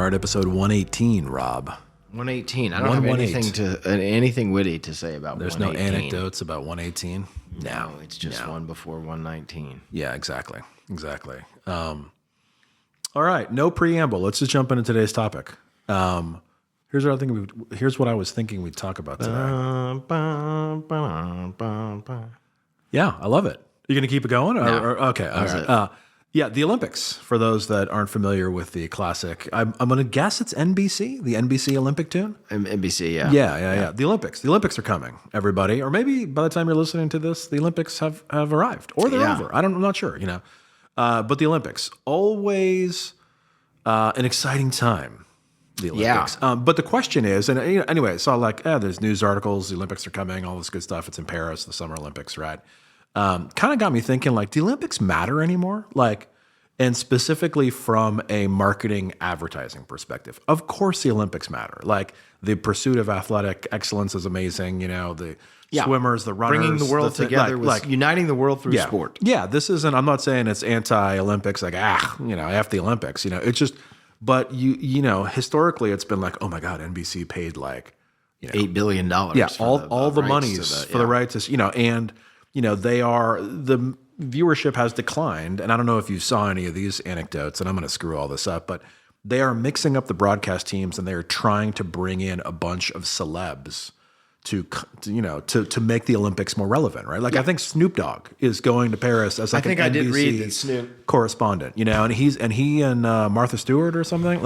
at episode 118, Rob. 118. I don't have anything witty to say about There's 118. no anecdotes about 118? No, it's just one before 119. Yeah, exactly. All right, no preamble. Let's just jump into today's topic. Here's what I was thinking we'd talk about today. Yeah, I love it. You going to keep it going? Okay, all right. Yeah, the Olympics, for those that aren't familiar with the classic, I'm going to guess it's NBC, the NBC Olympic tune? NBC, yeah. Yeah. The Olympics are coming, everybody. Or maybe by the time you're listening to this, the Olympics have arrived. Or they're over. I'm not sure, But the Olympics, always an exciting time, the Olympics. Yeah. But the question is, and anyway, I saw there's news articles, the Olympics are coming, all this good stuff. It's in Paris, the Summer Olympics, right? Kind of got me thinking, do the Olympics matter anymore? And specifically from a marketing advertising perspective. Of course the Olympics matter. The pursuit of athletic excellence is amazing. The swimmers, the runners. Bringing the world together, uniting the world through sport. Yeah, this isn't, I'm not saying it's anti-Olympics, F the Olympics. It's just, but historically it's been oh my God, NBC paid $8 billion. Yeah, all the monies for the right to, and the viewership has declined, and I don't know if you saw any of these anecdotes, and I'm going to screw all this up, but they are mixing up the broadcast teams, and they are trying to bring in a bunch of celebs to make the Olympics more relevant, right? I think Snoop Dogg is going to Paris as I think an I NBC did read that Snoop correspondent, and he and Martha Stewart or something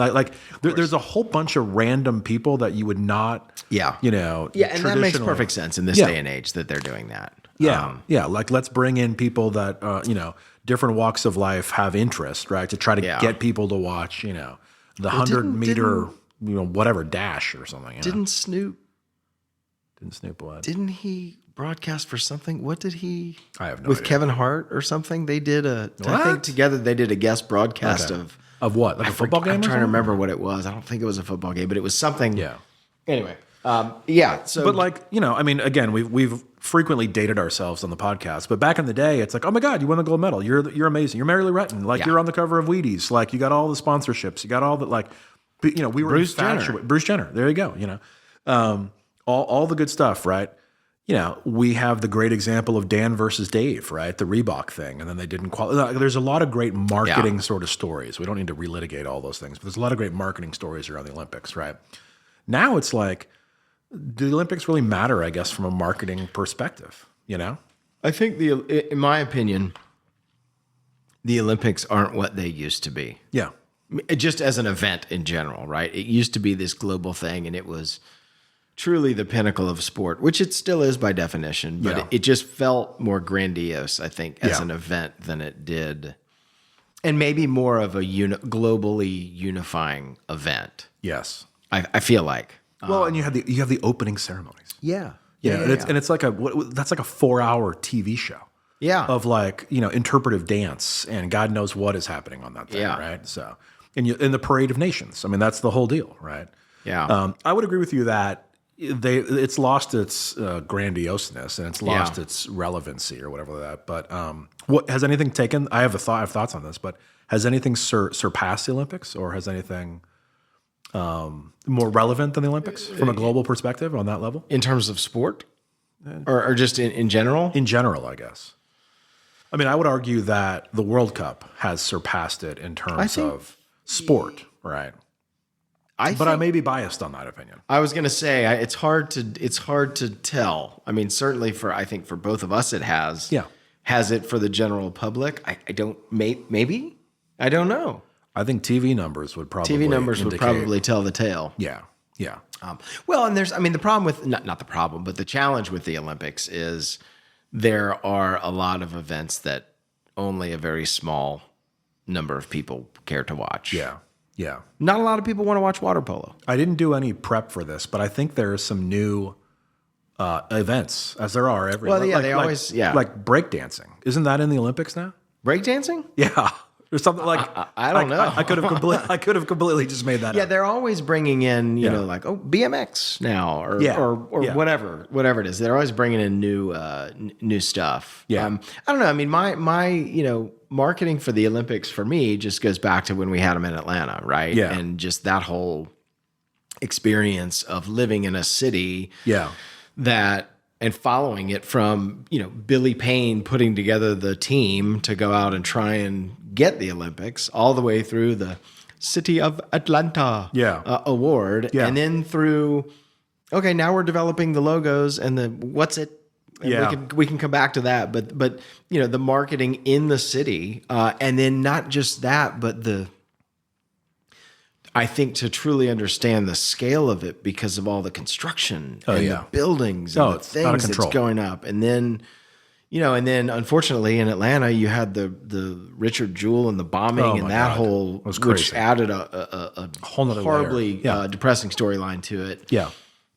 there's a whole bunch of random people that you would not, and that makes perfect sense in this day and age that they're doing that. Let's bring in people that different walks of life have interest, right? To try to get people to watch, the 100-meter, whatever dash or something. Didn't Snoop what? Didn't he broadcast for something? What did he? I have no with idea. Kevin Hart or something. They did I think together they did a guest broadcast of what? A football game? I'm trying to remember what it was. I don't think it was a football game, but it was something. Yeah. Anyway. So, but again, we've frequently dated ourselves on the podcast, but back in the day, it's oh my God, you won the gold medal. You're amazing. You're Mary Lou Retton. You're on the cover of Wheaties. You got all the sponsorships. You got all the we were Bruce Jenner. Bruce Jenner. There you go. All the good stuff, right? We have the great example of Dan versus Dave, right? The Reebok thing, and then they didn't qualify. There's a lot of great marketing sort of stories. We don't need to relitigate all those things, but there's a lot of great marketing stories around the Olympics, right? Now it's do the Olympics really matter, I guess, from a marketing perspective, I think in my opinion, the Olympics aren't what they used to be. Yeah. Just as an event in general, right? It used to be this global thing, and it was truly the pinnacle of sport, which it still is by definition, but it just felt more grandiose, I think, as an event than it did. And maybe more of a globally unifying event. Yes. I feel like. Well, and you have the opening ceremonies. Yeah. And it's that's like a 4-hour TV show. Yeah. Of interpretive dance and God knows what is happening on that thing, right? So, and in the Parade of Nations, that's the whole deal, right? Yeah. I would agree with you that it's lost its grandioseness and it's lost its relevancy or whatever that. But what has anything taken? I have thoughts on this, but has anything surpassed the Olympics, or has anything more relevant than the Olympics from a global perspective on that level? In terms of sport? Or just in general? In general, I guess. I would argue that the World Cup has surpassed it in terms of sport, right? But I may be biased on that opinion. I was going to say it's hard to tell. Certainly I think for both of us it has. Yeah. Has it for the general public? I don't. Maybe. I don't know. I think TV numbers would probably tell the tale. Yeah. And there's the problem with not the problem, but the challenge with the Olympics is there are a lot of events that only a very small number of people care to watch. Yeah. Not a lot of people want to watch water polo. I didn't do any prep for this, but I think there are some new events, as there are every. Well, they always. Like breakdancing. Isn't that in the Olympics now? Breakdancing? Yeah. There's something like I don't know. I could have completely just made that Yeah, up. they're always bringing in, you know, like BMX now or whatever it is. They're always bringing in new stuff. Yeah. I don't know. I mean, my you know, marketing for the Olympics for me just goes back to when we had them in Atlanta, right? Yeah. And just that whole experience of living in a city that and following it from, you know, Billy Payne putting together the team to go out and try and get the Olympics all the way through the City of Atlanta award. Yeah. And then through, okay, now we're developing the logos and the what's it. And we can come back to that. But you know, the marketing in the city and then not just that, but I think to truly understand the scale of it because of all the construction and the buildings and the things that's going up. And then, you know, unfortunately in Atlanta, you had the Richard Jewell and the bombing and that whole, which added a whole horribly depressing storyline to it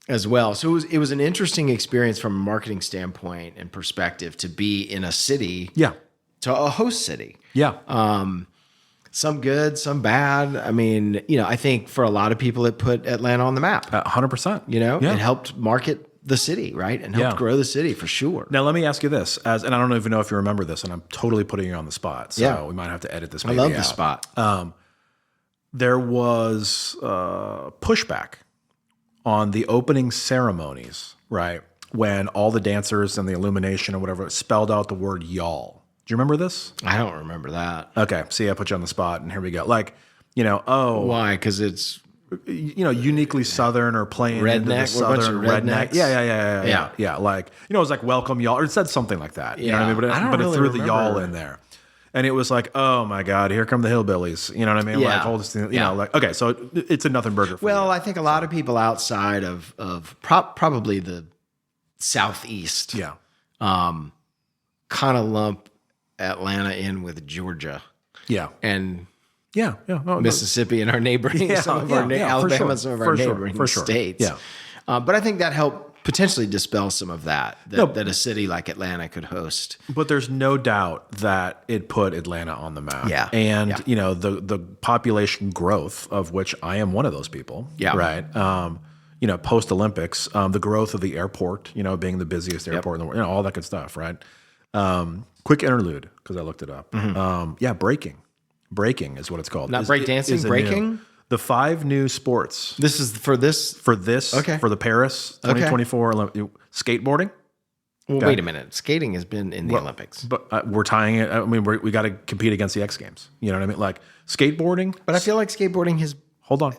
as well. So it was an interesting experience from a marketing standpoint and perspective to be in a city, to a host city. Some good, some bad. I mean, you know, I think for a lot of people, it put Atlanta on the map. 100%. You know, it helped market the city, right? And helped grow the city for sure. Now, let me ask you this, and I don't even know if you remember this, and I'm totally putting you on the spot, so we might have to edit this maybe I love the spot. There was pushback on the opening ceremonies, right? When all the dancers and the illumination or whatever spelled out the word y'all. Do you remember this? I don't remember that. Okay. See, I put you on the spot, and here we go. Like, you know, why? Because it's, you know, uniquely Southern or playing redneck, into the Southern redneck. Yeah. Like, you know, it was like welcome y'all, or it said something like that. You know what I mean? But it threw the y'all in there. And it was like, oh my God, here come the hillbillies. You know what I mean? Yeah. Like all this thing, you know, like, okay, so it's a nothing burger for Well, you. I think a lot of people outside of probably the Southeast kind of lump Atlanta in with Georgia. And Mississippi and our neighboring, some of our Alabama, and some of our neighboring states. But I think that helped potentially dispel some of that a city like Atlanta could host. But there's no doubt that it put Atlanta on the map. And you know, the population growth of which I am one of those people. Right. You know, post Olympics, the growth of the airport, you know, being the busiest airport in the world, you know, all that good stuff, right? Quick interlude, because I looked it up. Breaking is what it's called. Not breakdancing, breaking? The 5 new sports. This is for this? For the Paris 2024 skateboarding. Well, wait a minute. Skating has been in the Olympics. But we're tying it. I mean, we got to compete against the X Games. You know what I mean? Like skateboarding. But I feel like skateboarding has... Hold on.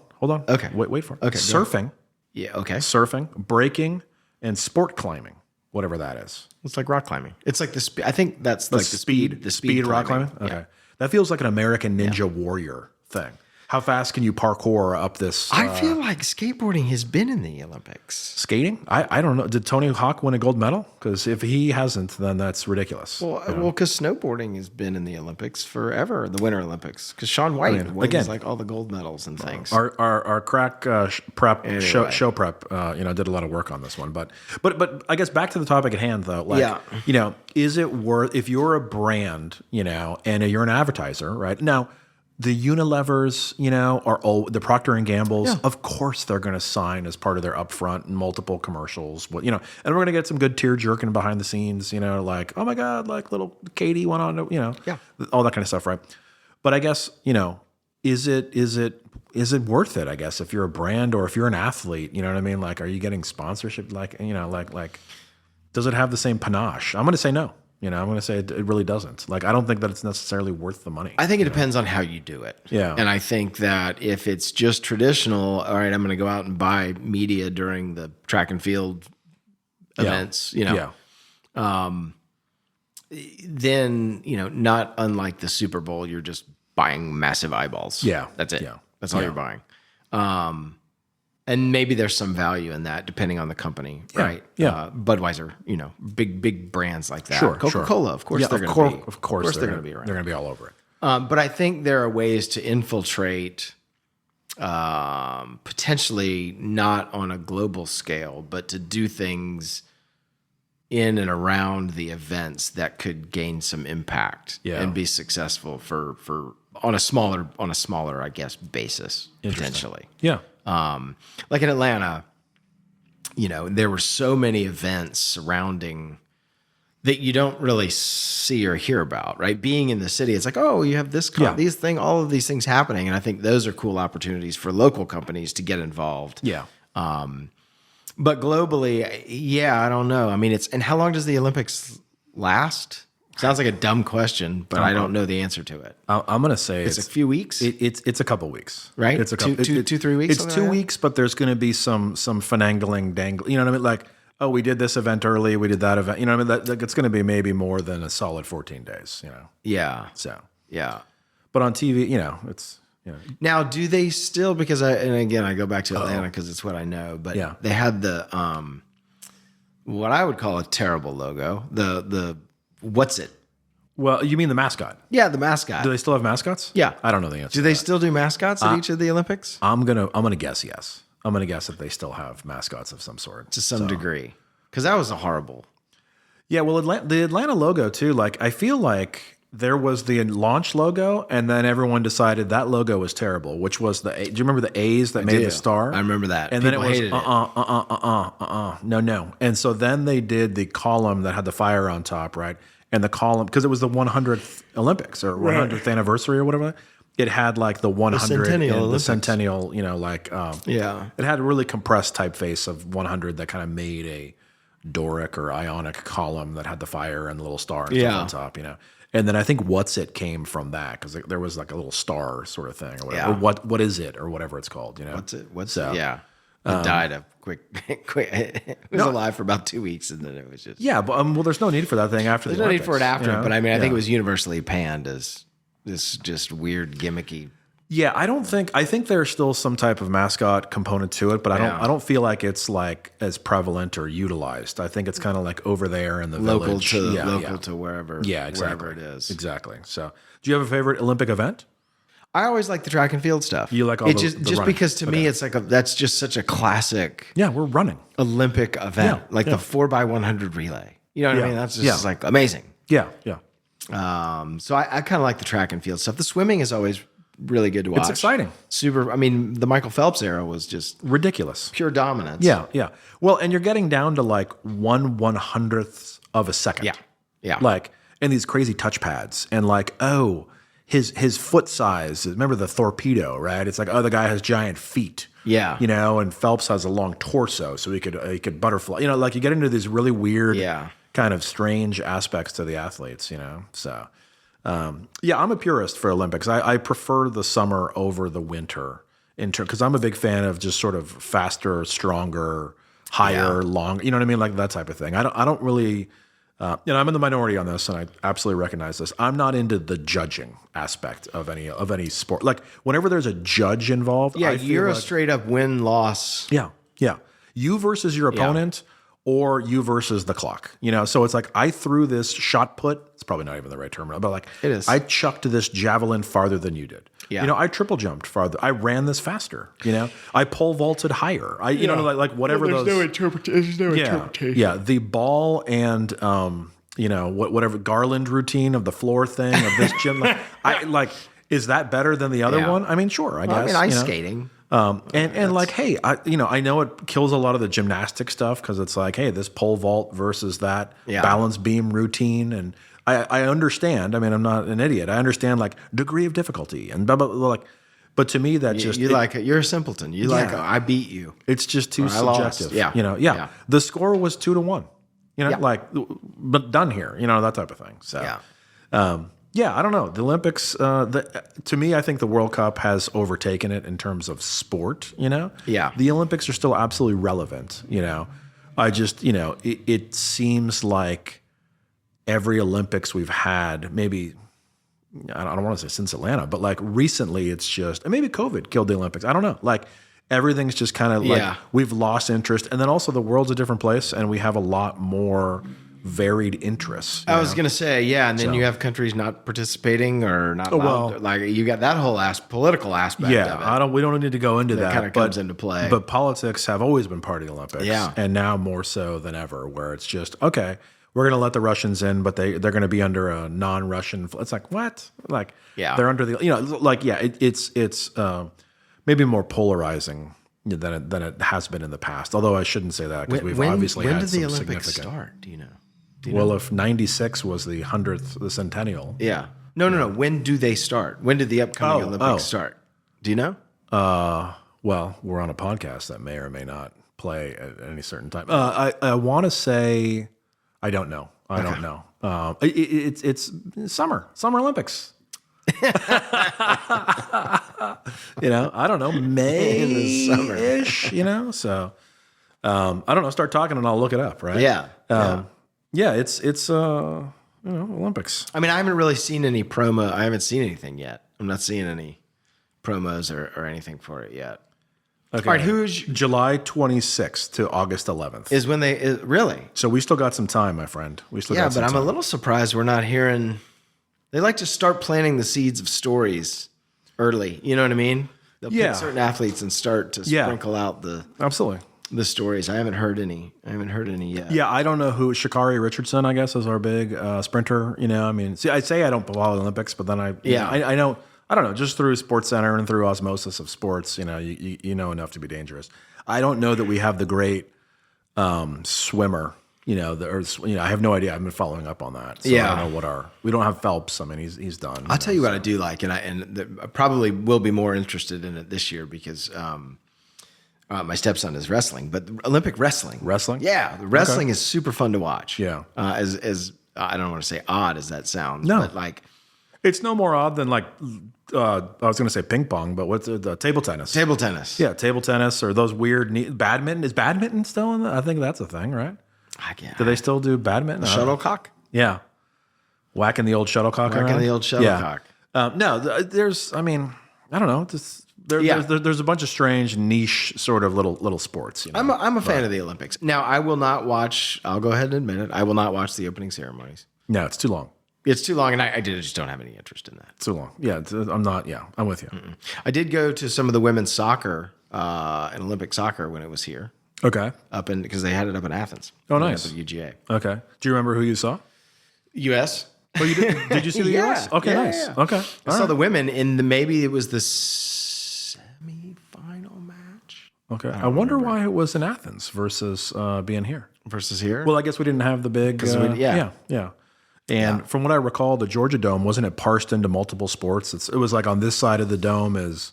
Okay. Wait for it. Okay. Surfing. Surfing, breaking, and sport climbing. Whatever that is. It's like rock climbing. It's like the I think that's like the speed rock climbing. Okay. That feels like an American Ninja Warrior thing. How fast can you parkour up this? I feel like skateboarding has been in the Olympics. Skating? I don't know. Did Tony Hawk win a gold medal? Because if he hasn't, then that's ridiculous. Well, because snowboarding has been in the Olympics forever, the Winter Olympics. Because Shaun White wins like all the gold medals and things. Our crack prep show prep, you know, did a lot of work on this one. But I guess back to the topic at hand though. Like, you know, is it worth, if you're a brand, you know, and you're an advertiser, right now? The Unilevers, you know, the Procter and Gamble's. Of course, they're going to sign as part of their upfront and multiple commercials. You know, and we're going to get some good tear jerking behind the scenes. You know, like, oh my God, like little Katie went on to, you know, all that kind of stuff, right? But I guess, you know, is it worth it? I guess if you're a brand or if you're an athlete, you know what I mean? Like, are you getting sponsorship? Like, you know, like, does it have the same panache? I'm going to say no. You know, I'm going to say it really doesn't. Like, I don't think that it's necessarily worth the money. I think it depends on how you do it. And I think that if it's just traditional, all right, I'm going to go out and buy media during the track and field events, you know. Then, you know, not unlike the Super Bowl, you're just buying massive eyeballs. That's it. That's all you're buying. And maybe there's some value in that, depending on the company, right? Budweiser, you know, big brands like that. Coca-Cola, of course, they're going to be. Of course, they're going to be around. They're going to be all over it. But I think there are ways to infiltrate, potentially not on a global scale, but to do things in and around the events that could gain some impact and be successful for on a smaller, I guess, basis potentially. Yeah. Like in Atlanta, there were so many events surrounding that you don't really see or hear about, right? Being in the city, it's like, oh, you have this, all of these things happening. And I think those are cool opportunities for local companies to get involved. Yeah. But globally, yeah, I don't know. I mean, and how long does the Olympics last? Sounds like a dumb question, but I don't know the answer to it. I'm going to say it's a few weeks. It's a couple weeks, right? It's a couple, 2-3 weeks. It's 2 weeks, but there's going to be some finagling, dangle. You know what I mean? Like, oh, we did this event early, we did that event. You know what I mean? That it's going to be maybe more than a solid 14 days. Yeah. So yeah, but on TV, it's. Now, do they still? Because I go back to Atlanta because it's what I know. But they had the what I would call a terrible logo. The what's it? Well, you mean the mascot? Yeah, the mascot. Do they still have mascots? Yeah, I don't know the answer. Do they still do mascots at each of the Olympics? I'm gonna guess yes. I'm gonna guess that they still have mascots of some sort to some degree. Because that was a horrible. Yeah, well, the Atlanta logo too. Like, I feel like there was the launch logo, and then everyone decided that logo was terrible, which was do you remember the A's that made the star? I remember that. And People then it was no. And so then they did the column that had the fire on top, right? And the column, because it was the 100th Olympics or 100th anniversary or whatever. It had like the 100 the centennial, it had a really compressed typeface of 100 that kind of made a Doric or Ionic column that had the fire and the little star and stuff on top, And then I think What's It came from that, because there was like a little star sort of thing or whatever. Or what is it or whatever it's called, What's it? Yeah. It died of quick. It was alive for about 2 weeks, and then it was just but well, there's no need for that thing after. There's no need for it after, but I mean, I think it was universally panned as this just weird gimmicky. Yeah, I think there's still some type of mascot component to it, but I don't feel like it's like as prevalent or utilized. I think it's kind of like over there in the local village. To wherever. Yeah, exactly. Wherever it is. Exactly. So, do you have a favorite Olympic event? I always like the track and field stuff. You like all just running. Because to me it's like that's just such a classic. Yeah, we're running Olympic event, the 4x100 relay. You know what I mean? That's just like amazing. Yeah. So I kind of like the track and field stuff. The swimming is always really good to watch. It's exciting. Super. I mean, the Michael Phelps era was just ridiculous. Pure dominance. Yeah. Well, and you're getting down to like 1/100th of a second. Yeah. Like, and these crazy touch pads, and like, his foot size. Remember the torpedo, right? It's like, the guy has giant feet. Yeah. And Phelps has a long torso, so he could butterfly. Like you get into these really weird, kind of strange aspects to the athletes. So. I'm a purist for Olympics. I prefer the summer over the winter because I'm a big fan of just sort of faster, stronger, higher, long. You know what I mean, like that type of thing. I don't really. I'm in the minority on this, and I absolutely recognize this. I'm not into the judging aspect of any sport. Like whenever there's a judge involved, you're a straight up win-loss. Yeah. You versus your opponent. Or you versus the clock, So it's like I threw this shot put. It's probably not even the right term, but like it is. I chucked this javelin farther than you did. Yeah. I triple jumped farther. I ran this faster. I pole vaulted higher. Like whatever there's those. No interpretation. Yeah. The ball and whatever Garland routine of the floor thing of this gym. Is that better than the other one? I mean, sure. I guess. I mean, ice skating. And like, hey, I know it kills a lot of the gymnastic stuff because it's like, hey, this pole vault versus that balance beam routine, and I understand. I mean, I'm not an idiot. I understand like degree of difficulty and blah blah blah. Like, but to me, that you're a simpleton. I beat you. It's just too subjective. Yeah. The score was 2-1. But done here. That type of thing. So I don't know. The Olympics, to me, I think the World Cup has overtaken it in terms of sport, Yeah. The Olympics are still absolutely relevant, I just, it seems like every Olympics we've had, maybe, I don't want to say since Atlanta, but like recently it's just, and maybe COVID killed the Olympics. I don't know. Like everything's just kind of like we've lost interest. And then also the world's a different place and we have a lot more varied interests. I was going to say, and then you have countries not participating or not allowed. Like you got that whole political aspect of it. We don't need to go into that. Kind of comes into play. But politics have always been part of the Olympics. Yeah. And now more so than ever, where it's just, okay, we're going to let the Russians in, but they're going to be under a non-Russian. It's like, what? Like, they're under the, it's maybe more polarizing than it has been in the past. Although I shouldn't say that because we've obviously had some significant. When did the Olympics start? Do you know? If 96 was the 100th, the centennial. Yeah. No. When do they start? When did the upcoming Olympics start? Do you know? Well, we're on a podcast that may or may not play at any certain time. I want to say, I don't know. I don't know. It's Summer Olympics. I don't know, May-ish, so I don't know, start talking and I'll look it up, right? It's Olympics. I mean, I haven't really seen any promo. I haven't seen anything yet. I'm not seeing any promos or anything for it yet. Okay. All right, who's July 26th to August 11th is when they really? So we still got some time, my friend. We still got some but I'm time. a little surprised we're not hearing. They like to start planting the seeds of stories early. You know what I mean? They'll pick certain athletes and start to sprinkle out absolutely the stories. I haven't heard any yet. Yeah, I don't know who. Sha'Carri Richardson, I guess, is our big sprinter. I mean, see, I say I don't follow the Olympics, but then I know. I don't know, just through SportsCenter and through osmosis of sports, you know enough to be dangerous. I don't know that we have the great swimmer, I have no idea. I've been following up on that. So I don't know we don't have Phelps. I mean, he's done. I'll tell you what I do like, and I probably will be more interested in it this year because my stepson is wrestling, but Olympic wrestling. Wrestling? Yeah, the wrestling is super fun to watch. Yeah. As I don't want to say odd as that sounds, but like. It's no more odd than I was going to say ping pong, but what's the table tennis? Table tennis. Yeah, table tennis or those weird badminton. Is badminton still in I think that's a thing, right? I can't. Do they still do badminton? Shuttlecock? Yeah. Whacking the old shuttlecock around? Whacking the old shuttlecock. Yeah. No, there's, I mean, I don't know. There's a bunch of strange niche sort of little sports. I'm a fan of the Olympics. Now, I will not watch, I'll go ahead and admit it, I will not watch the opening ceremonies. No, it's too long. It's too long, and I just don't have any interest in that. Too long. Yeah, I'm not. Yeah, I'm with you. I did go to some of the women's soccer and Olympic soccer when it was here. Okay. Because they had it up in Athens. Oh, nice. Up at UGA. Okay. Do you remember who you saw? U.S. Oh, you did? Did you see the U.S.? Okay, nice. Yeah. Okay. I saw the women maybe it was the semifinal match. Okay. I wonder why it was in Athens versus being here. Versus here? Well, I guess we didn't have the big. Yeah. And from what I recall, the Georgia Dome, wasn't it parsed into multiple sports? It was like on this side of the dome is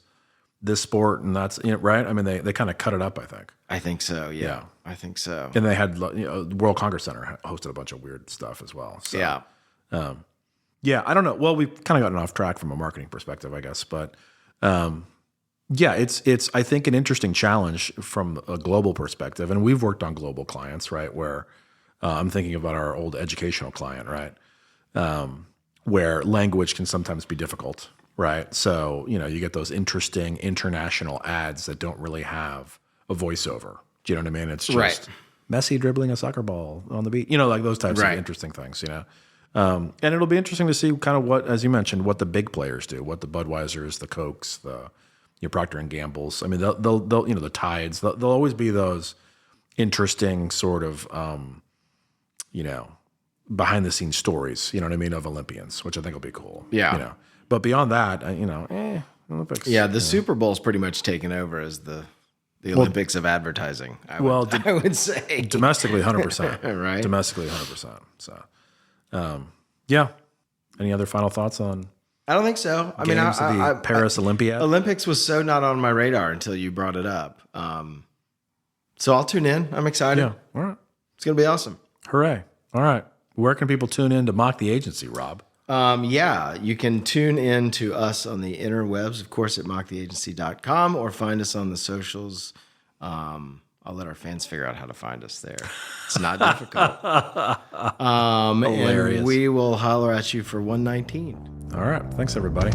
this sport, and that's right. I mean, they kind of cut it up. I think. I think so. Yeah. I think so. And they had World Congress Center hosted a bunch of weird stuff as well. So, I don't know. Well, we've kind of gotten off track from a marketing perspective, I guess, but it's I think an interesting challenge from a global perspective, and we've worked on global clients, right? Where I'm thinking about our old educational client, right? Where language can sometimes be difficult, right? So, you get those interesting international ads that don't really have a voiceover. Do you know what I mean? It's just Messi dribbling a soccer ball on the beach, like those types of interesting things, and it'll be interesting to see kind of what, as you mentioned, what the big players do, what the Budweisers, the Cokes, the Procter and Gamble's. I mean, they'll the Tides, they'll always be those interesting sort of, behind the scenes stories, of Olympians, which I think will be cool. Yeah. But beyond that, Olympics. Yeah, the Super Bowl's pretty much taken over as the Olympics of advertising. I would say domestically 100%. Right. Domestically 100%. So, Any other final thoughts on? I don't think so. I mean, the Paris Olympiad. Olympics was so not on my radar until you brought it up. So I'll tune in. I'm excited. Yeah. All right. It's gonna be awesome. Hooray! All right. Where can people tune in to Mock the Agency, Rob? You can tune in to us on the interwebs, of course, at mocktheagency.com, or find us on the socials. I'll let our fans figure out how to find us there. It's not difficult. Hilarious. And we will holler at you for 119. All right. Thanks, everybody.